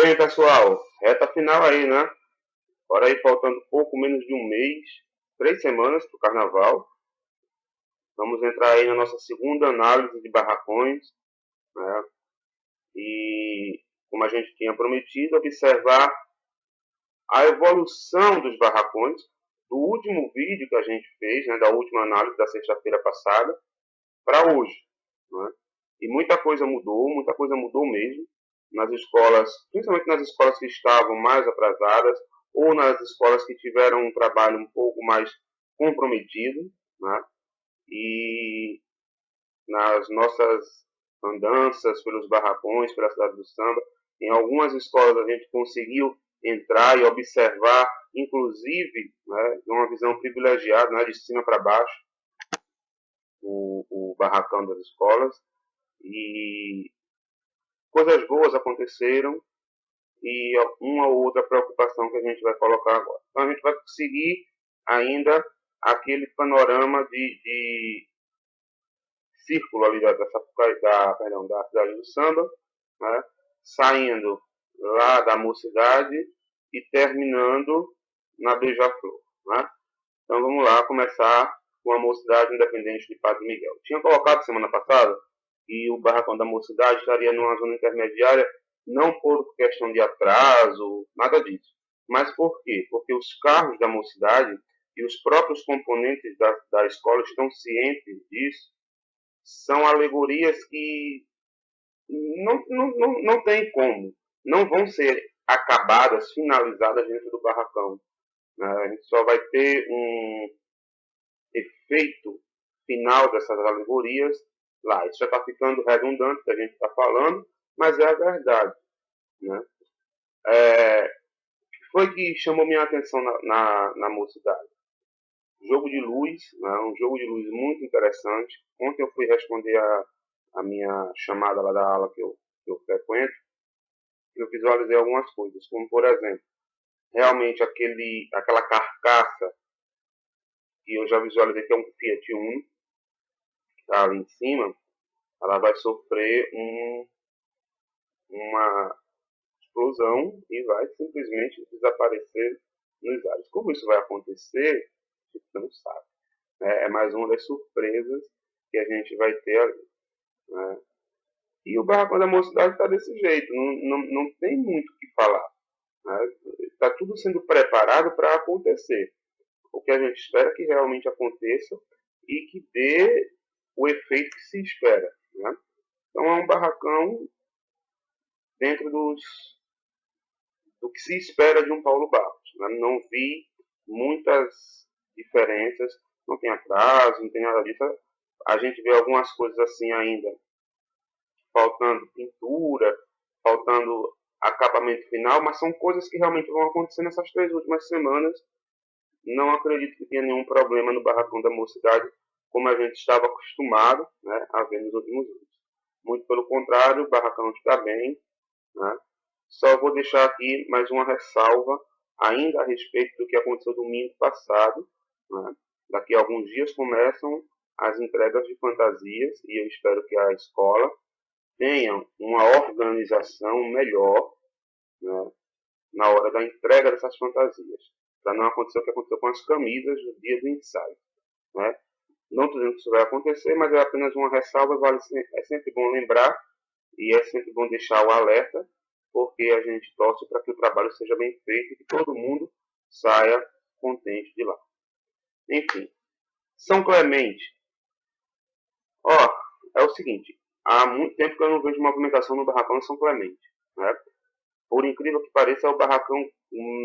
Bem, pessoal, reta final aí, né? Agora aí faltando pouco menos de um mês, 3 semanas para o carnaval. Vamos entrar aí na nossa segunda análise de barracões, né? E, como a gente tinha prometido, observar a evolução dos barracões do último vídeo que a gente fez, né? Da última análise da sexta-feira passada, para hoje, né? E muita coisa mudou mesmo, nas escolas, principalmente nas escolas que estavam mais atrasadas, ou nas escolas que tiveram um trabalho um pouco mais comprometido, né? E nas nossas andanças pelos barracões, pela cidade do samba, em algumas escolas a gente conseguiu entrar e observar, inclusive, né, de uma visão privilegiada, né, de cima para baixo, o barracão das escolas, e coisas boas aconteceram, e uma ou outra preocupação que a gente vai colocar agora. Então a gente vai seguir ainda aquele panorama de círculo ali da cidade do samba, né? Saindo lá da mocidade e terminando na Beija-Flor, né? Então vamos lá começar com a mocidade independente de Padre Miguel. Tinha colocado semana passada que o barracão da mocidade estaria numa zona intermediária, não por questão de atraso, nada disso. Mas por quê? Porque os carros da mocidade e os próprios componentes da escola estão cientes disso. São alegorias que não tem como, não vão ser acabadas, finalizadas dentro do barracão. A gente só vai ter um efeito final dessas alegorias lá. Isso já está ficando redundante o que a gente está falando, mas é a verdade. Né? O que foi que chamou minha atenção na mocidade? Jogo de luz, né? Um jogo de luz muito interessante. Ontem eu fui responder a minha chamada lá da aula que eu frequento, eu visualizei algumas coisas, como por exemplo, realmente aquela carcaça que eu já visualizei que é um Fiat Uno, que está ali em cima, ela vai sofrer uma explosão e vai simplesmente desaparecer nos ares. Como isso vai acontecer, a gente não sabe. É mais uma das surpresas que a gente vai ter ali. Né? E o barracão da mocidade está desse jeito, não tem muito o que falar. Está tudo sendo preparado para acontecer. O que a gente espera que realmente aconteça e que dê o efeito que se espera. Né? Então é um barracão dentro do que se espera de um Paulo Barros. Né? Não vi muitas diferenças, não tem atraso, não tem nada disso. A gente vê algumas coisas assim ainda, faltando pintura, faltando acabamento final, mas são coisas que realmente vão acontecer nessas 3 últimas semanas. Não acredito que tenha nenhum problema no barracão da mocidade, como a gente estava acostumado, né, a ver nos últimos anos. Muito pelo contrário, o barracão está bem. Né? Só vou deixar aqui mais uma ressalva ainda a respeito do que aconteceu domingo passado. Né? Daqui a alguns dias começam as entregas de fantasias e eu espero que a escola tenha uma organização melhor, né, na hora da entrega dessas fantasias, para não acontecer o que aconteceu com as camisas no dia do ensaio. Né? Não estou dizendo que isso vai acontecer, mas é apenas uma ressalva, é sempre bom lembrar e é sempre bom deixar o alerta, porque a gente torce para que o trabalho seja bem feito e que todo mundo saia contente de lá. Enfim, São Clemente. Ó, é o seguinte, há muito tempo que eu não vejo movimentação no barracão de São Clemente. Né? Por incrível que pareça, é o barracão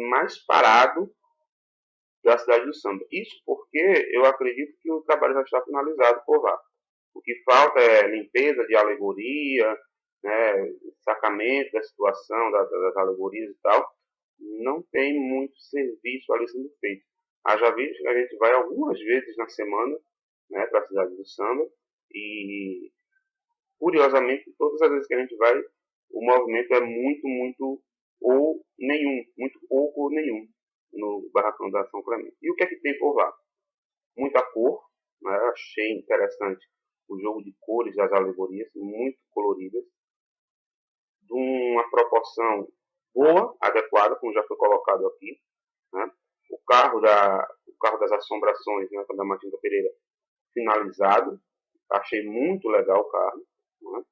mais parado da cidade do samba. Isso porque eu acredito que o trabalho já está finalizado por lá. O que falta é limpeza de alegoria, né, sacamento da situação, das alegorias e tal. Não tem muito serviço ali sendo feito. Haja visto que a gente vai algumas vezes na semana, né, para a cidade do samba e, curiosamente, todas as vezes que a gente vai, o movimento é muito ou nenhum, muito pouco ou nenhum no barracão da São Clemente. E o que é que tem por lá? Muita cor, né? Achei interessante o jogo de cores das alegorias, muito coloridas, de uma proporção boa, adequada, como já foi colocado aqui, né? O carro das assombrações, né, da Matinta Pereira, finalizado. Achei muito legal o carro. Né?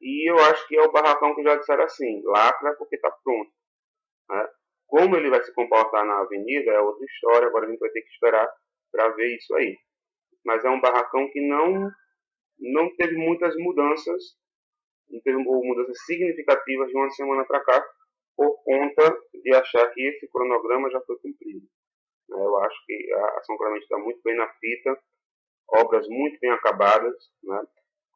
E eu acho que é o barracão que já disseram assim, lacra porque está pronto. Né? Como ele vai se comportar na avenida é outra história, agora a gente vai ter que esperar para ver isso aí. Mas é um barracão que não teve muitas mudanças, não teve mudanças significativas de uma semana para cá, por conta de achar que esse cronograma já foi cumprido. Eu acho que a São Clemente está muito bem na fita, obras muito bem acabadas, né?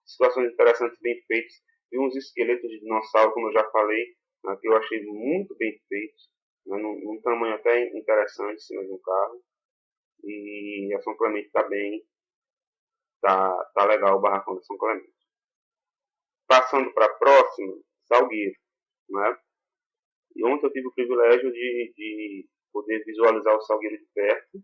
Situações interessantes bem feitas, e uns esqueletos de dinossauro, como eu já falei, né, que eu achei muito bem feitos, né, num tamanho até interessante em cima de um carro. E a São Clemente está bem, tá legal o barracão da São Clemente. Passando para a próxima, Salgueiro. Né? E ontem eu tive o privilégio de poder visualizar o Salgueiro de perto.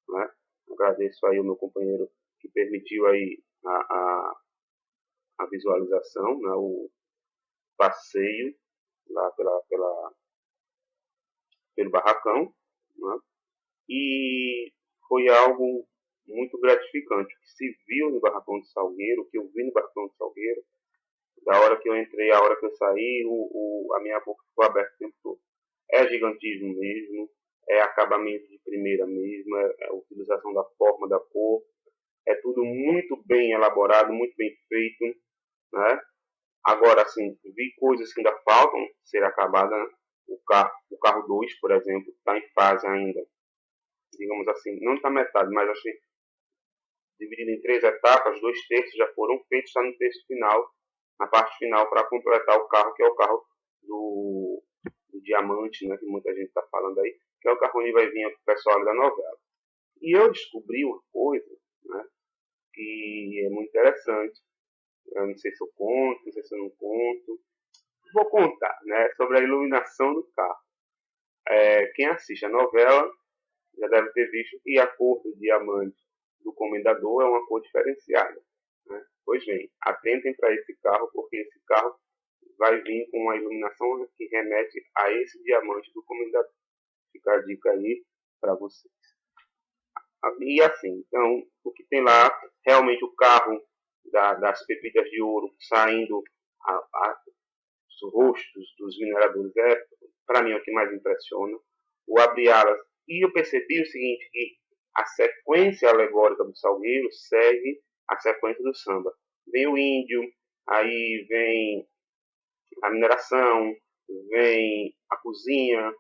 Né? Agradeço aí o meu companheiro que permitiu aí a visualização, né? O passeio lá pelo barracão. Né? E foi algo muito gratificante. O que se viu no barracão de Salgueiro, o que eu vi no barracão de Salgueiro, da hora que eu entrei, a hora que eu saí, a minha boca ficou aberta o tempo todo. É gigantismo mesmo, é acabamento de primeira mesmo, é a utilização da forma, da cor, é tudo muito bem elaborado, muito bem feito, né? Agora, assim, vi coisas que ainda faltam ser acabadas, né? O carro 2, por exemplo, está em fase ainda, digamos assim, não está metade, mas achei dividido em 3 etapas, 2 terços já foram feitos, está no terço final, na parte final, para completar o carro, que é o carro do Diamante, né, que muita gente está falando aí, que é o carro onde vai vir o pessoal da novela. E eu descobri uma coisa, né, que é muito interessante. Eu não sei se eu conto, não sei se eu não conto. Vou contar, né, sobre a iluminação do carro. Quem assiste a novela já deve ter visto que a cor do diamante do Comendador é uma cor diferenciada. Né? Pois bem, atentem para esse carro, porque esse carro vai vir com uma iluminação que remete a esse diamante do Comendador. Fica a dica aí para vocês. E assim, então, o que tem lá, realmente o carro das pepitas de ouro saindo os rostos dos mineradores é, para mim, o que mais impressiona. O abri-alas. E eu percebi o seguinte, que a sequência alegórica do Salgueiro segue a sequência do samba. Vem o índio, aí vem a mineração, vem a cozinha,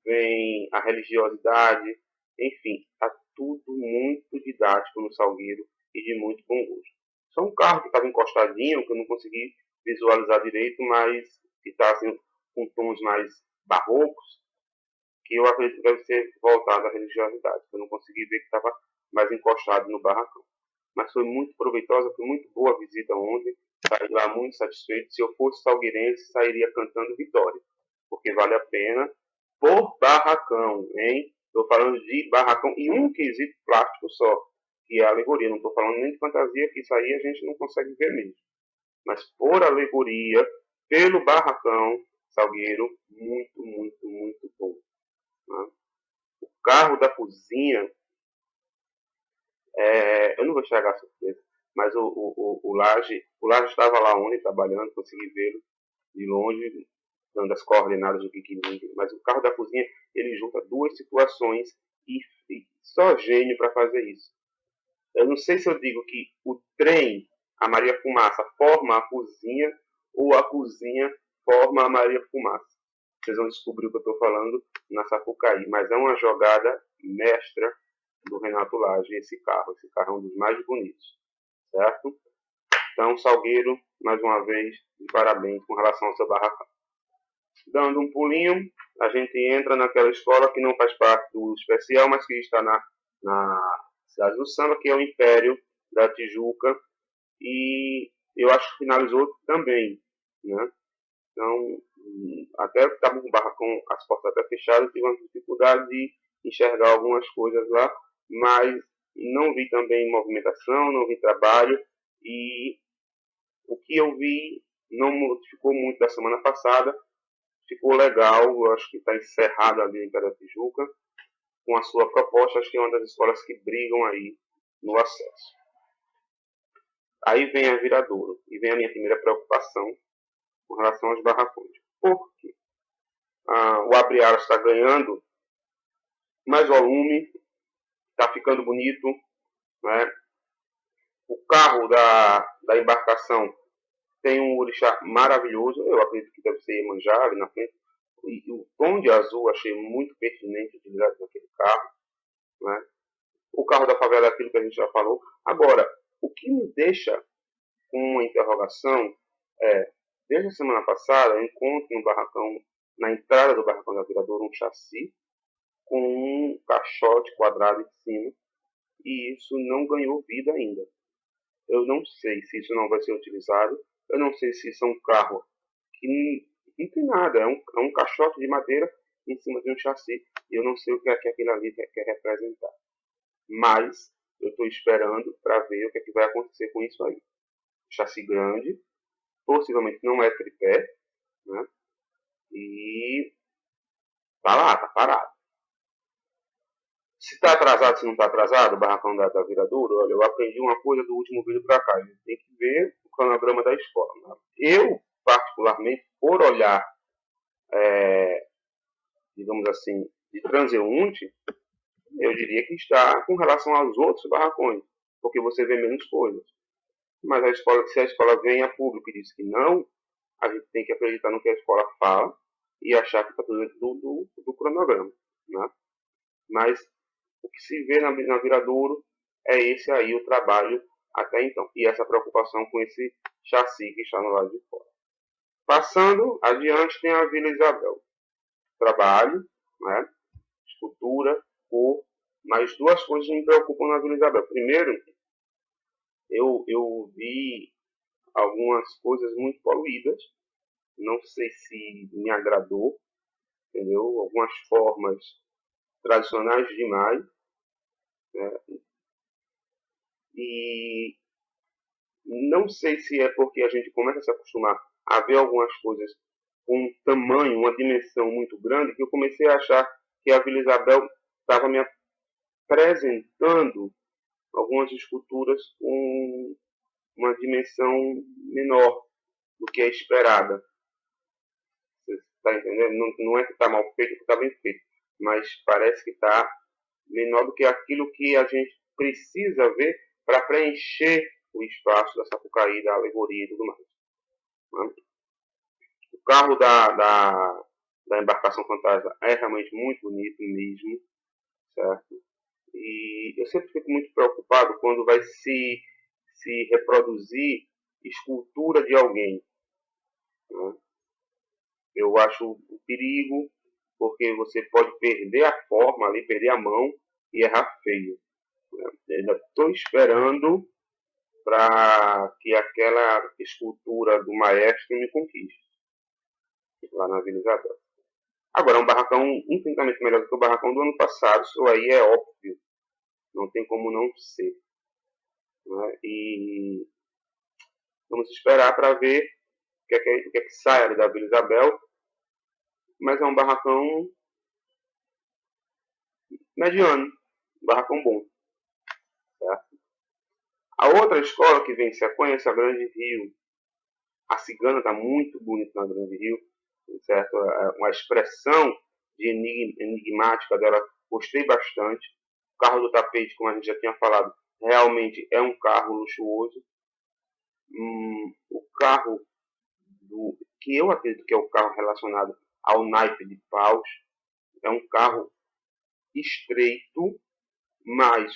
vem a religiosidade, enfim, está tudo muito didático no Salgueiro e de muito bom gosto. Só um carro que estava encostadinho, que eu não consegui visualizar direito, mas que está assim, com tons mais barrocos, que eu acredito que deve ser voltado à religiosidade, que eu não consegui ver que estava mais encostado no barracão. Mas foi muito proveitosa, foi muito boa a visita ontem, saí lá muito satisfeito. Se eu fosse salgueirense, sairia cantando vitória, porque vale a pena por barracão, hein? Estou falando de barracão e um quesito plástico só, que é a alegoria. Não estou falando nem de fantasia, que isso aí a gente não consegue ver mesmo. Mas por alegoria, pelo barracão, Salgueiro, muito, muito, muito bom. Né? O carro da cozinha, eu não vou estragar a surpresa, mas o Laje estava lá ontem trabalhando, consegui vê-lo de longe, dando as coordenadas do que queria. Mas o carro da cozinha, ele junta duas situações e só gênio para fazer isso. Eu não sei se eu digo que o trem, a Maria Fumaça, forma a cozinha ou a cozinha forma a Maria Fumaça. Vocês vão descobrir o que eu estou falando na Sapucaí, mas é uma jogada mestra do Renato Lage, esse carro. Esse carro é um dos mais bonitos, certo? Então, Salgueiro, mais uma vez, de parabéns com relação ao seu barracão. Dando um pulinho, a gente entra naquela escola que não faz parte do especial, mas que está na cidade do samba, que é o Império da Tijuca, e eu acho que finalizou também, né? Então, até estava com o barracão, as portas até fechadas, tive uma dificuldade de enxergar algumas coisas lá, mas não vi também movimentação, não vi trabalho, e o que eu vi não modificou muito da semana passada, ficou legal, eu acho que está encerrado ali em Tijuca, com a sua proposta, acho que é uma das escolas que brigam aí no acesso. Aí vem a Viradouro, e vem a minha primeira preocupação com relação aos barracões. Por quê? O Abre Alas está ganhando mais volume, está ficando bonito, né? O carro da embarcação tem um orixá maravilhoso, eu acredito que deve ser Iemanjá ali na frente, e o tom de azul achei muito pertinente utilizado naquele carro, né? O carro da favela é aquilo que a gente já falou. Agora, o que me deixa com uma interrogação é, desde a semana passada, eu encontro no barracão, na entrada do barracão da Viradouro, um chassi com um caixote quadrado em cima, e isso não ganhou vida ainda. Eu não sei se isso não vai ser utilizado, eu não sei se isso é um carro que não tem nada, é um caixote de madeira em cima de um chassi, e eu não sei o que é que aquilo ali quer representar. Mas eu estou esperando para ver o que é que vai acontecer com isso aí. Chassi grande, possivelmente não é tripé, né? E tá lá, tá parado. Se tá atrasado, se não tá atrasado, o barracão da Viradouro, olha, eu aprendi uma coisa do último vídeo para cá. A gente tem que ver o cronograma da escola. Né? Eu, particularmente, por olhar, digamos assim, de transeunte, eu diria que está com relação aos outros barracões, porque você vê menos coisas. Mas a escola, se a escola vem a público e diz que não, a gente tem que acreditar no que a escola fala e achar que está tudo dentro do cronograma. Né? Mas o que se vê na Viradouro é esse aí o trabalho até então. E essa preocupação com esse chassi que está no lado de fora. Passando adiante tem a Vila Isabel. Trabalho, né? Escultura, cor, mas duas coisas me preocupam na Vila Isabel. Primeiro, eu vi algumas coisas muito poluídas, não sei se me agradou, entendeu? Algumas formas tradicionais demais, né? E não sei se é porque a gente começa a se acostumar a ver algumas coisas com um tamanho, uma dimensão muito grande, que eu comecei a achar que a Vila Isabel estava me apresentando algumas esculturas com uma dimensão menor do que é esperada. Você está entendendo? Não é que está mal feito, que está bem feito, mas parece que está menor do que aquilo que a gente precisa ver para preencher o espaço da Sapucaí, da alegoria e tudo mais. Né? O carro da embarcação fantasma é realmente muito bonito mesmo, certo? E eu sempre fico muito preocupado quando vai se reproduzir escultura de alguém. Né? Eu acho um perigo, porque você pode perder a forma ali, perder a mão e errar feio. Né? Eu ainda estou esperando para que aquela escultura do maestro me conquiste, lá na Vila Isabel. Agora, é um barracão infinitamente melhor do que o barracão do ano passado, isso aí é óbvio, não tem como não ser. Né? E vamos esperar para ver o que é que sai ali da Vila Isabel, mas é um barracão mediano, um barracão bom. Certo? A outra escola que vem em sequência, a Grande Rio, a cigana está muito bonita na Grande Rio, certo? Uma expressão enigmática dela, gostei bastante. O carro do tapete, como a gente já tinha falado, realmente é um carro luxuoso. O carro que eu acredito que é o carro relacionado ao naipe de paus, é um carro estreito, mas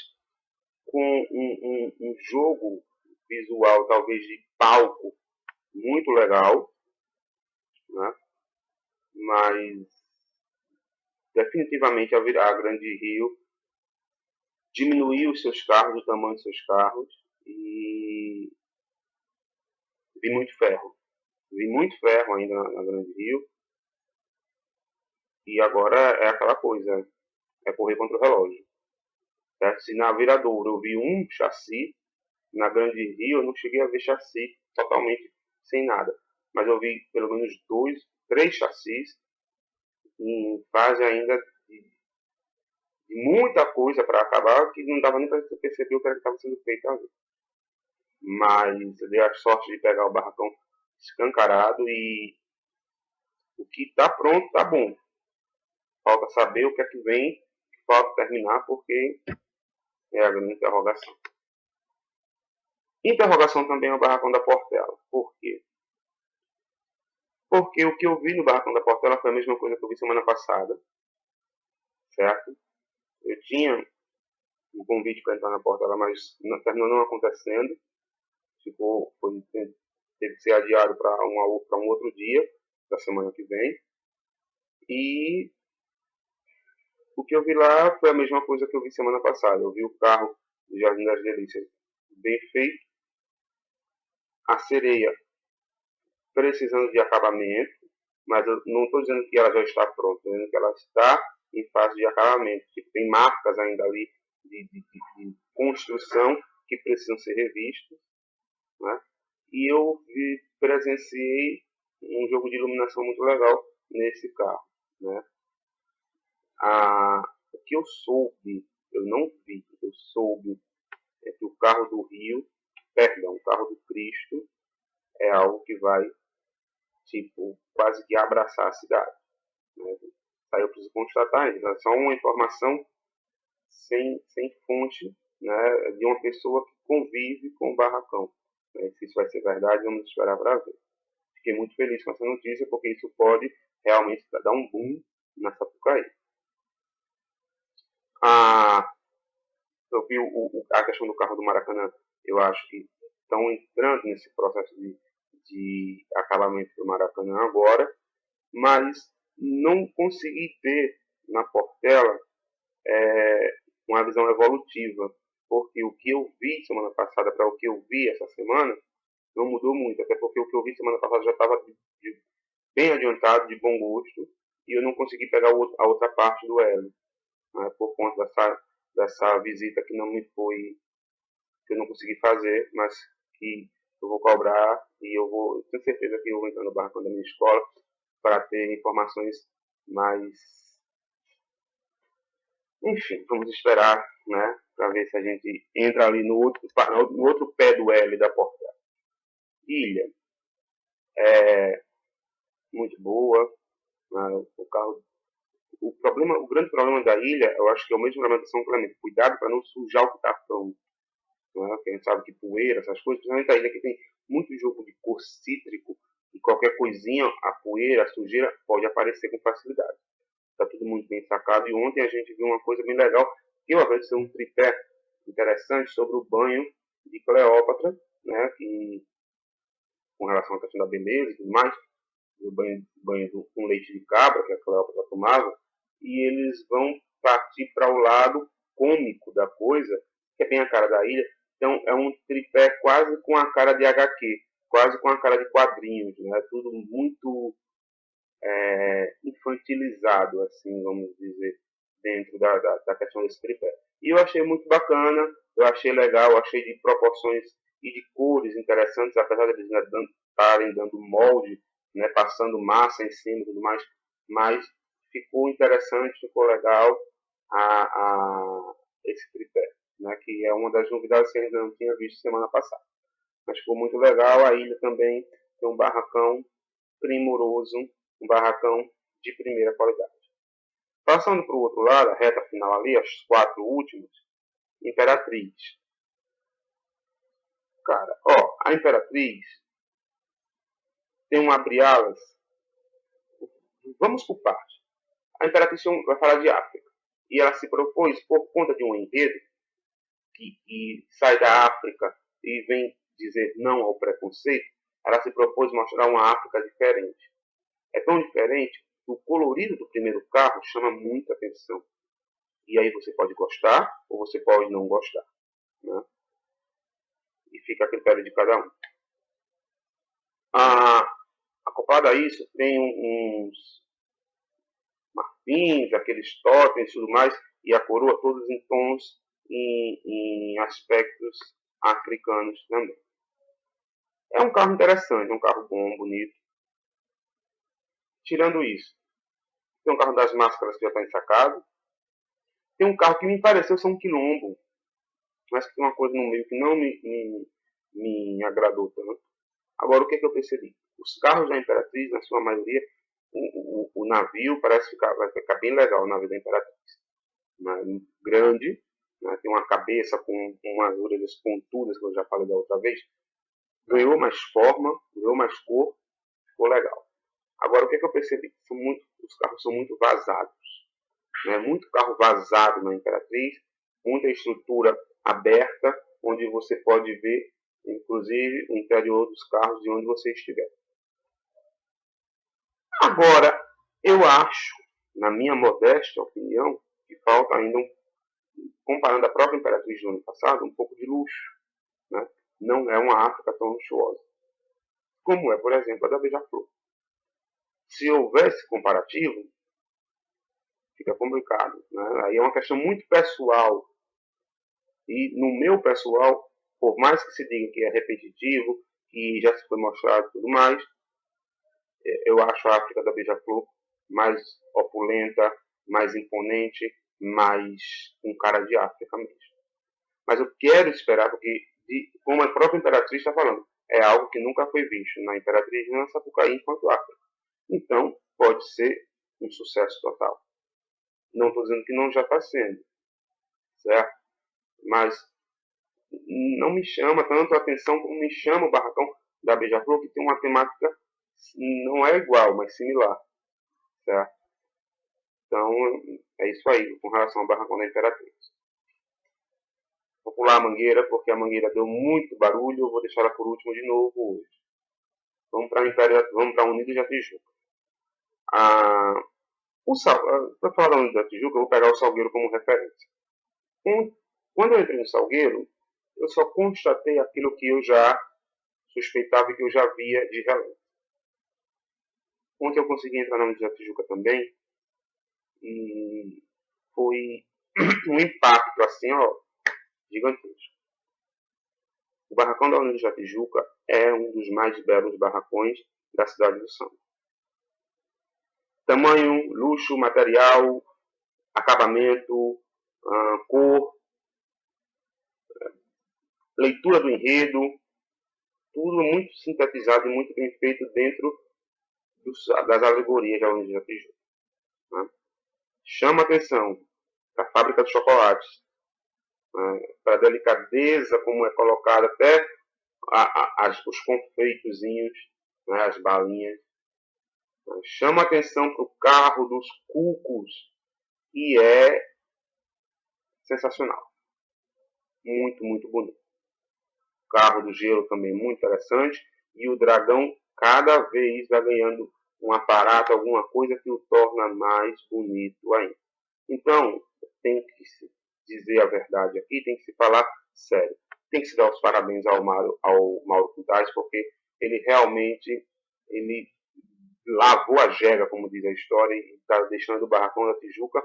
com um jogo visual, talvez de palco, muito legal, né? Mas definitivamente a Grande Rio diminuiu os seus carros, o tamanho dos seus carros, e vi muito ferro. Vi muito ferro ainda na Grande Rio, e agora é aquela coisa, é correr contra o relógio. Certo? Se na Viradouro eu vi um chassi, na Grande Rio eu não cheguei a ver chassi totalmente sem nada, mas eu vi pelo menos dois 3 chassis, em fase ainda de muita coisa para acabar, que não dava nem para perceber o que estava sendo feito ali. Mas eu dei a sorte de pegar o barracão escancarado e o que está pronto está bom. Falta saber o que é que vem, falta terminar, porque é a grande interrogação. Interrogação também é o barracão da Portela. Por quê? Porque o que eu vi no barracão da Portela foi a mesma coisa que eu vi semana passada, certo? Eu tinha um convite para entrar na Portela, mas terminou não acontecendo. Teve que ser adiado para um outro dia da semana que vem. E o que eu vi lá foi a mesma coisa que eu vi semana passada. Eu vi o carro do Jardim das Delícias bem feito, a sereia precisando de acabamento, mas eu não estou dizendo que ela já está pronta, estou dizendo que ela está em fase de acabamento. Tipo, tem marcas ainda ali de construção que precisam ser revistas, né? E eu presenciei um jogo de iluminação muito legal nesse carro, né? O que eu soube, eu não vi, eu soube é que o carro do Rio, perdão, o carro do Cristo é algo que vai, tipo, quase que abraçar a cidade, né? Aí eu preciso constatar, é só uma informação sem fonte, né, de uma pessoa que convive com o barracão. Se isso vai ser verdade, vamos esperar para ver. Fiquei muito feliz com essa notícia, porque isso pode realmente dar um boom na Sapucaí. Eu vi a questão do carro do Maracanã. Eu acho que estão entrando nesse processo de acabamento do Maracanã agora, mas não consegui ter na Portela uma visão evolutiva, porque o que eu vi semana passada para o que eu vi essa semana não mudou muito, até porque o que eu vi semana passada já estava bem adiantado, de bom gosto, e eu não consegui pegar a outra parte do Hélio, né, por conta dessa visita que não me foi, que eu não consegui fazer, mas que eu vou cobrar e tenho certeza que eu vou entrar no barracão da minha escola para ter informações mais. Enfim, vamos esperar, né, para ver se a gente entra ali no outro pé do L da Portela. Ilha é muito boa, né, o carro. O grande problema da ilha, eu acho que é o mesmo problema de São Clemente. Cuidado para não sujar o que está pronto. Né? Porque a gente sabe que poeira, essas coisas, principalmente a ilha que tem muito jogo de cor cítrico, e qualquer coisinha, a poeira, a sujeira, pode aparecer com facilidade. Está tudo muito bem sacado. E ontem a gente viu uma coisa bem legal, que eu acredito ser um tripé interessante sobre o banho de Cleópatra, né? Que, com relação à questão da beleza e tudo mais, o banho com leite de cabra, que a Cleópatra tomava, e eles vão partir para o lado cômico da coisa, que é bem a cara da ilha. Então é um tripé quase com a cara de HQ, quase com a cara de quadrinhos, né? Tudo muito infantilizado, assim, vamos dizer, dentro da questão desse tripé. E eu achei muito bacana, eu achei legal, eu achei de proporções e de cores interessantes, apesar de eles estarem dando molde, né, passando massa em cima e tudo mais, mas ficou interessante, ficou legal esse tripé, né, que é uma das novidades que a gente não tinha visto semana passada. Mas ficou muito legal, a ilha também tem um barracão primoroso, um barracão de primeira qualidade. Passando para o outro lado, a reta final ali, as 4 últimas, Imperatriz. Cara, ó, a Imperatriz tem um abre-alas. Vamos por parte. A Imperatriz vai falar de África. E ela se propôs, por conta de um enredo, que sai da África e vem dizer não ao preconceito, ela se propôs mostrar uma África diferente. É tão diferente que o colorido do primeiro carro chama muita atenção. E aí você pode gostar ou você pode não gostar, né? E fica a critério de cada um. Acoplado a isso, tem uns marfins, aqueles totens e tudo mais, e a coroa, todos em tons, em aspectos africanos também. É um carro interessante, é um carro bom, bonito. tirando isso, tem um carro das máscaras que já está ensacado. Tem um carro que me pareceu ser um quilombo, mas que tem uma coisa no meio que não me agradou tanto. Agora, o que, é que eu percebi? Os carros da Imperatriz, na sua maioria, o navio parece vai ficar bem legal, o navio da Imperatriz. Grande, né, tem uma cabeça com umas orelhas pontudas, que eu já falei da outra vez. Ganhou mais forma, ganhou mais cor, ficou legal. Agora, o que, é que eu percebi? Os carros são muito vazados. Né? Muito carro vazado na Imperatriz, muita estrutura aberta, onde você pode ver, inclusive, o interior dos carros de onde você estiver. Agora, eu acho, na minha modesta opinião, que falta ainda, comparando a própria Imperatriz do ano passado, um pouco de luxo. Né? Não é uma África tão luxuosa, como é, por exemplo, a da Beija-Flor. Se houvesse comparativo, fica complicado. Né? Aí é uma questão muito pessoal. E no meu pessoal, por mais que se diga que é repetitivo, que já se foi mostrado e tudo mais, eu acho a África da Beija-Flor mais opulenta, mais imponente, mais com cara de África mesmo. Mas eu quero esperar, porque, como a própria Imperatriz está falando, é algo que nunca foi visto na Imperatriz e na Sapucaí enquanto África. Então, pode ser um sucesso total. Não estou dizendo que não já está sendo, certo? Mas não me chama tanto a atenção como me chama o barracão da Beija-Flor, que tem uma temática, não é igual, mas similar, certo? Então, é isso aí, com relação ao barracão da Imperatriz. Vou pular a Mangueira, porque a Mangueira deu muito barulho, eu vou deixar ela por último de novo hoje. Vamos para a Unidos da Tijuca. Para falar da Unidos da Tijuca, eu vou pegar o Salgueiro como referência. Quando eu entrei no Salgueiro, eu só constatei aquilo que eu já suspeitava e que eu já via de relance. Ontem eu consegui entrar na Unidos da Tijuca também, e foi um impacto assim, ó, gigantesco. O barracão da Unidos da Tijuca é um dos mais belos barracões da cidade do Samba. Tamanho, luxo, material, acabamento, cor, leitura do enredo, tudo muito sintetizado e muito bem feito dentro das alegorias da Unidos da Tijuca. Né? Chama atenção a fábrica de chocolates, para a delicadeza como é colocada até os confeitozinhos, né, as balinhas. Chama atenção para o carro dos cucos, que é sensacional. Muito, muito bonito. O carro do gelo também muito interessante. E o dragão cada vez vai ganhando um aparato, alguma coisa que o torna mais bonito ainda. Então, tem que se dizer a verdade aqui, tem que se falar sério. Tem que se dar os parabéns ao Mauro Quintais, porque ele realmente lavou a jega, como diz a história, e está deixando o barracão da Tijuca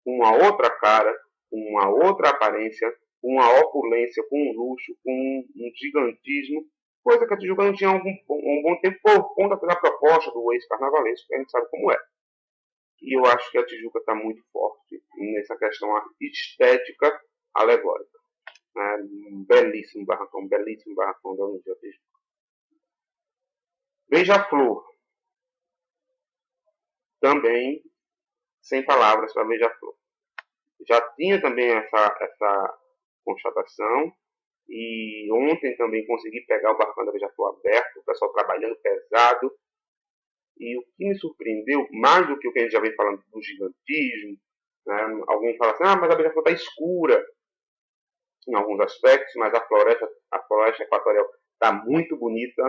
com uma outra cara, com uma outra aparência, com uma opulência, com um luxo, com um gigantismo, coisa que a Tijuca não tinha há um bom tempo por conta da proposta do ex-carnavalesco, que a gente sabe como é. E eu acho que a Tijuca está muito forte nessa questão estética alegórica. Um belíssimo barracão da Unidos da Tijuca. Beija-Flor. Também sem palavras para Beija-Flor. Já tinha também essa constatação, e ontem também consegui pegar o barracão da Beija-Flor aberto, o pessoal trabalhando pesado, e o que me surpreendeu, mais do que o que a gente já vem falando do gigantismo, né? Alguém fala assim, mas a Beija-Flor está escura em alguns aspectos, mas a floresta equatorial está muito bonita,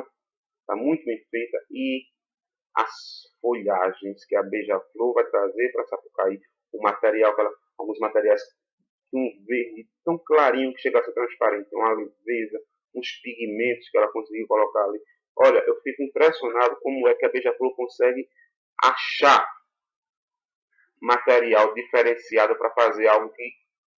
está muito bem feita, e as folhagens que a Beija-Flor vai trazer para Sapucaí, o material, alguns materiais com um verde tão clarinho que chega a ser transparente, uma leveza, uns pigmentos que ela conseguiu colocar ali. Olha, eu fico impressionado como é que a Beija-Flor consegue achar material diferenciado para fazer algo que,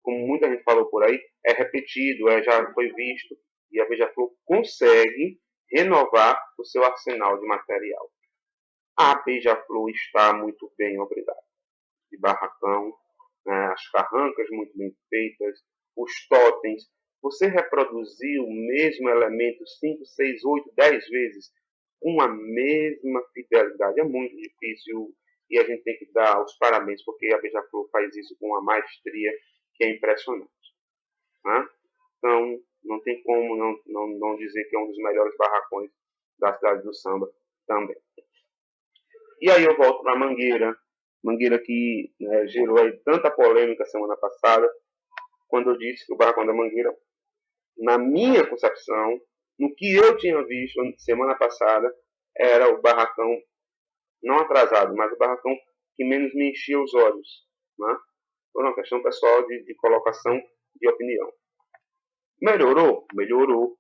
como muita gente falou por aí, é repetido, já foi visto, e a Beija-Flor consegue renovar o seu arsenal de material. A Beija-Flor está muito bem, obrigado. De barracão, né? As carrancas muito bem feitas, os totens. Você reproduzir o mesmo elemento 5, 6, 8, 10 vezes com a mesma fidelidade. É muito difícil e a gente tem que dar os parabéns, porque a Beija-Flor faz isso com uma maestria que é impressionante. Né? Então, não tem como não dizer que é um dos melhores barracões da cidade do samba também. E aí eu volto para a Mangueira, Mangueira que, né, gerou aí tanta polêmica semana passada, quando eu disse que o barracão da Mangueira, na minha concepção, no que eu tinha visto semana passada, era o barracão, não atrasado, mas o barracão que menos me enchia os olhos. Né? Por uma questão pessoal de colocação de opinião. Melhorou? Melhorou.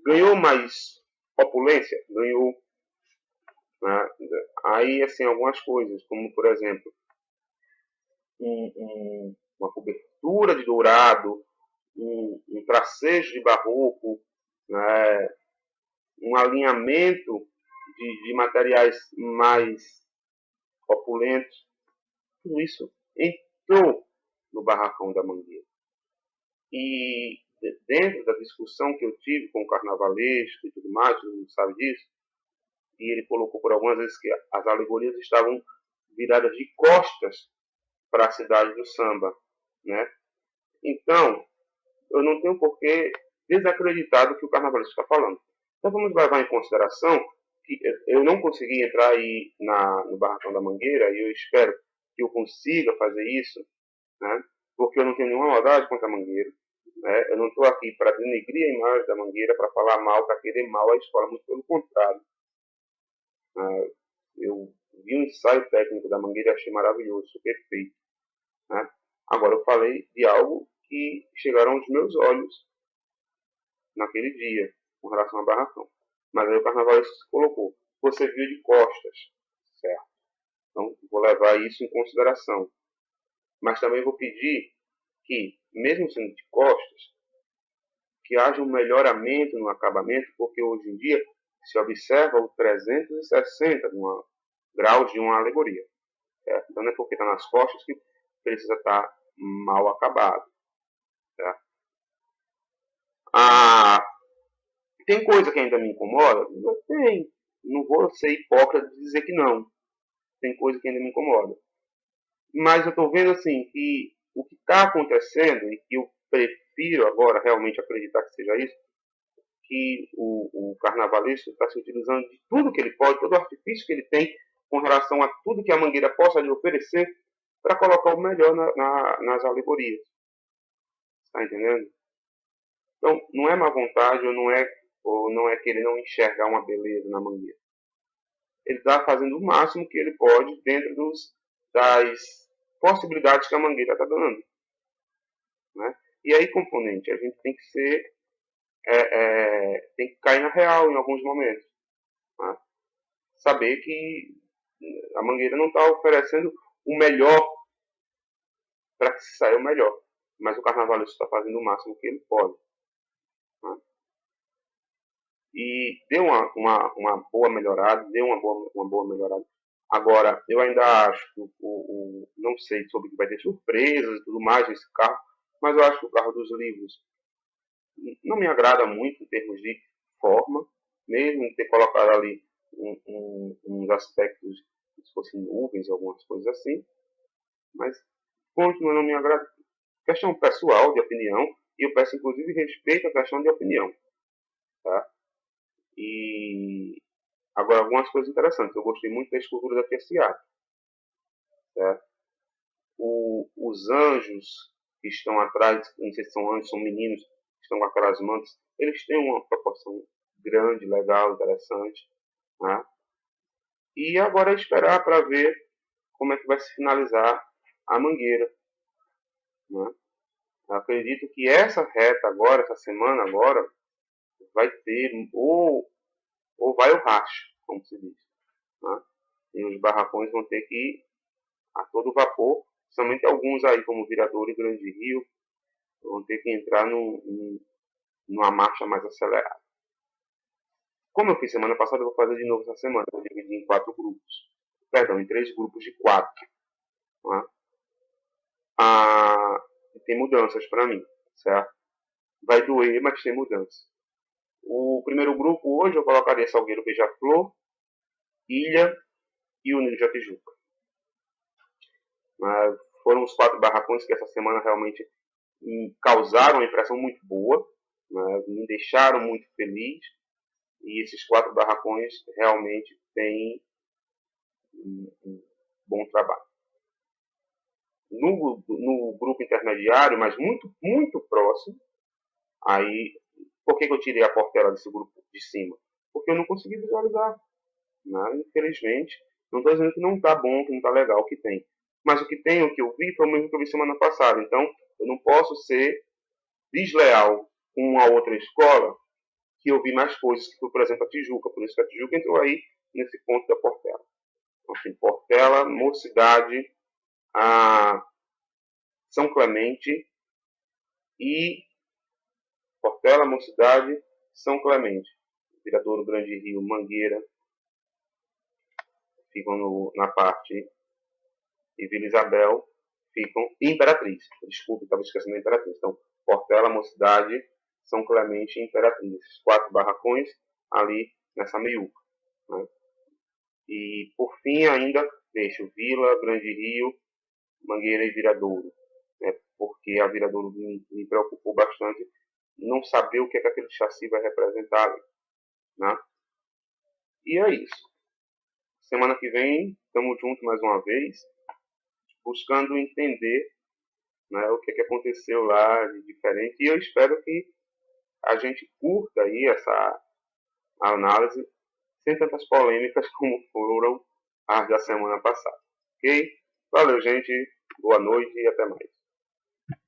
Ganhou mais opulência? Ganhou. Né? Aí, assim, algumas coisas, como, por exemplo, uma cobertura de dourado, um tracejo de barroco, né? Um alinhamento de materiais mais opulentos. Tudo isso entrou no barracão da Mangueira. E dentro da discussão que eu tive com o carnavalesco e tudo mais, todo mundo sabe disso, e ele colocou por algumas vezes que as alegorias estavam viradas de costas para a cidade do samba, né? Então, eu não tenho por que desacreditar do que o carnavalesco está falando. Então, vamos levar em consideração que eu não consegui entrar aí no Barracão da Mangueira, e eu espero que eu consiga fazer isso, né? Porque eu não tenho nenhuma maldade contra a Mangueira. Né? Eu não estou aqui para denegrir a imagem da Mangueira, para falar mal, para querer mal à escola, muito pelo contrário. Eu vi um ensaio técnico da Mangueira e achei maravilhoso, perfeito. Né? Agora, eu falei de algo que chegaram aos meus olhos naquele dia, com relação ao barracão. Mas aí o carnavalesco se colocou. Você viu de costas, certo? Então, vou levar isso em consideração. Mas também vou pedir que, mesmo sendo de costas, que haja um melhoramento no acabamento, porque hoje em dia se observa o 360 graus de uma alegoria. Certo? Então não é porque está nas costas que precisa estar mal acabado. Certo? Tem coisa que ainda me incomoda? Tem. Não vou ser hipócrita de dizer que não. Tem coisa que ainda me incomoda. Mas eu estou vendo assim que o que está acontecendo, e que eu prefiro agora realmente acreditar que seja isso, que o carnavalesco está se utilizando de tudo que ele pode, todo o artifício que ele tem com relação a tudo que a Mangueira possa lhe oferecer para colocar o melhor nas alegorias. Está entendendo? Então, não é má vontade ou não é que ele não enxergar uma beleza na Mangueira. Ele está fazendo o máximo que ele pode dentro das possibilidades que a Mangueira está dando. Né? E aí, componente, a gente tem que ser tem que cair na real em alguns momentos. Né? Saber que a Mangueira não está oferecendo o melhor para que se saia o melhor. Mas o carnavalesco está fazendo o máximo que ele pode. Né? E deu uma boa melhorada, deu uma boa melhorada. Agora, eu ainda acho que não sei sobre que vai ter surpresas e tudo mais nesse carro, mas eu acho que o carro dos livros não me agrada muito em termos de forma, mesmo ter colocado ali uns aspectos, se fossem nuvens, algumas coisas assim, mas continua não me agrada. Questão pessoal, de opinião, e eu peço inclusive respeito à questão de opinião. Tá? E agora, algumas coisas interessantes. Eu gostei muito da escultura da Terciária. Tá? Os anjos que estão atrás, não sei se são anjos, são meninos, que estão com aquelas mantas, eles têm uma proporção grande, legal, interessante. Né? E agora é esperar para ver como é que vai se finalizar a Mangueira. Né? Acredito que essa reta agora, essa semana agora, vai ter ou vai o racho, como se diz. Né? E os barracões vão ter que ir a todo vapor, somente alguns aí, como Viradouro e Grande Rio, vão ter que entrar numa marcha mais acelerada. Como eu fiz semana passada, eu vou fazer de novo essa semana. Eu dividi em 4 grupos. Perdão, em 3 grupos de 4. Tá? Tem mudanças para mim, certo? Vai doer, mas tem mudança. O primeiro grupo hoje eu colocaria Salgueiro Beija-Flor, Ilha e Unido da Tijuca. Foram os 4 barracões que essa semana realmente causaram uma impressão muito boa, né? Me deixaram muito feliz. E esses 4 barracões realmente têm um bom trabalho. No grupo intermediário, mas muito próximo, aí, por que eu tirei a Portela desse grupo de cima? Porque eu não consegui visualizar. Né? Infelizmente, não estou dizendo que não está bom, que não está legal, o que tem. Mas o que tem, o que eu vi, foi o mesmo que eu vi semana passada. Então, eu não posso ser desleal com uma outra escola que eu vi mais coisas, que foi, por exemplo, a Tijuca. Por isso que a Tijuca entrou aí nesse ponto da Portela. Assim, Portela, Mocidade, a São Clemente e Portela, Mocidade, São Clemente. Viradouro, Grande Rio, Mangueira, ficam na parte, e Vila Isabel ficam, e Imperatriz. Desculpe, estava esquecendo da Imperatriz. Então, Portela, Mocidade, São Clemente e Imperatriz. Esses 4 barracões ali nessa meiuca. Né? E, por fim, ainda deixo Vila, Grande Rio, Mangueira e Viradouro. Né? Porque a Viradouro me preocupou bastante não saber o que, é que aquele chassi vai representar ali. Né? E é isso. Semana que vem, estamos juntos mais uma vez, buscando entender, né, o que, que aconteceu lá de diferente. E eu espero que a gente curta aí essa análise sem tantas polêmicas como foram as da semana passada. Ok? Valeu, gente. Boa noite e até mais.